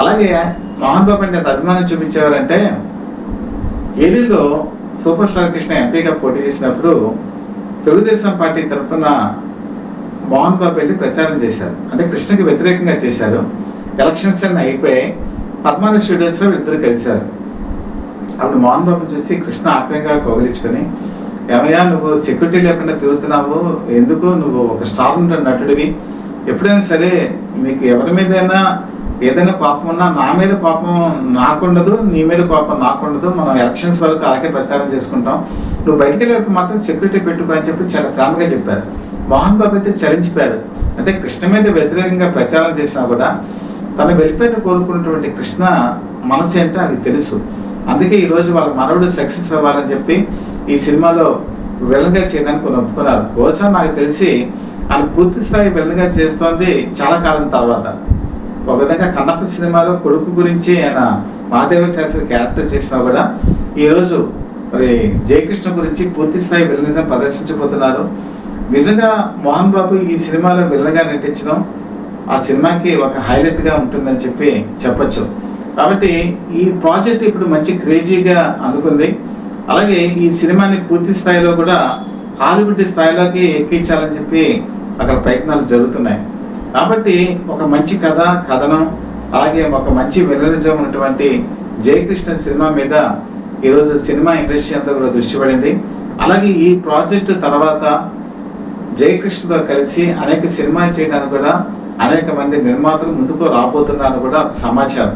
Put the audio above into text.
అలాగే మోహన్ బాబు అంటే ఎంత అభిమానం చూపించేవారంటే ఏలూరులో సూపర్ స్టార్ కృష్ణ ఎంపీగా పోటీ చేసినప్పుడు తెలుగుదేశం పార్టీ తరఫున మోహన్ బాబు వెళ్ళి ప్రచారం చేశారు. అంటే కృష్ణకి వ్యతిరేకంగా చేశారు. ఎలక్షన్స్ అన్నీ అయిపోయాయి. పద్మావతి స్టూడియోస్లో ఇద్దరు కలిశారు. అప్పుడు మోహన్ బాబుని చూసి కృష్ణ ఆప్యాయంగా కౌగిలించుకొని, ఏమయ్యా నువ్వు సెక్యూరిటీ లేకుండా తిరుగుతున్నావు, ఎందుకు, నువ్వు ఒక స్టార్ నటుడివి, ఎప్పుడైనా సరే నీకు ఎవరి మీదైనా ఏదైనా కోపం ఉన్నా నా మీద కోపం నాకుండదు, నీ మీద కోపం నాకుండదు, మనం ఎలక్షన్స్ వరకు అలాగే ప్రచారం చేసుకుంటాం, నువ్వు బయటికి వెళ్ళేటప్పుడు మాత్రం సెక్యూరిటీ పెట్టుకో అని చెప్పి చాలా ప్రేమగా చెప్పారు. మోహన్ బాబు అయితే చలించిపోయారు. అంటే కృష్ణ మీద వ్యతిరేకంగా ప్రచారం చేసినా కూడా తన వెల్ఫేర్ని కోరుకున్నటువంటి కృష్ణ మనసు ఏంటో ఆయనకు తెలుసు. అందుకే ఈరోజు వాళ్ళ మనవడు సక్సెస్ అవ్వాలని చెప్పి ఈ సినిమాలో విలన్గా చేయడానికి కొన్ని ఒప్పుకున్నారు. బహుశా నాకు తెలిసి ఆయన పూర్తి స్థాయి విలన్గా చేస్తోంది చాలా కాలం తర్వాత. ఒక విధంగా కన్నప్ప సినిమాలో కొడుకు గురించి ఆయన మహాదేవ శాస్త్రి క్యారెక్టర్ చేసినా కూడా ఈరోజు మరి జయకృష్ణ గురించి పూర్తి స్థాయి విలనిజం ప్రదర్శించబోతున్నారు. నిజంగా మోహన్ బాబు ఈ సినిమాలో విలన్గా నటించడం ఆ సినిమాకి ఒక హైలైట్గా ఉంటుందని చెప్పి చెప్పచ్చు. కాబట్టి ఈ ప్రాజెక్ట్ ఇప్పుడు మంచి క్రేజీగా అందుకుంది. అలాగే ఈ సినిమాని పూర్తి స్థాయిలో కూడా హాలీవుడ్ స్థాయిలోకి ఎక్కించాలని చెప్పి అక్కడ ప్రయత్నాలు జరుగుతున్నాయి. కాబట్టి ఒక మంచి కథనం అలాగే ఒక మంచి విలనిజం ఉన్నటువంటి జయకృష్ణ సినిమా మీద ఈరోజు సినిమా ఇండస్ట్రీ అంతా కూడా దృష్టి పడింది. అలాగే ఈ ప్రాజెక్టు తర్వాత జయకృష్ణతో కలిసి అనేక సినిమాలు చేయడానికి కూడా అనేక మంది నిర్మాతలు ముందుకు రాబోతున్నారని కూడా సమాచారం.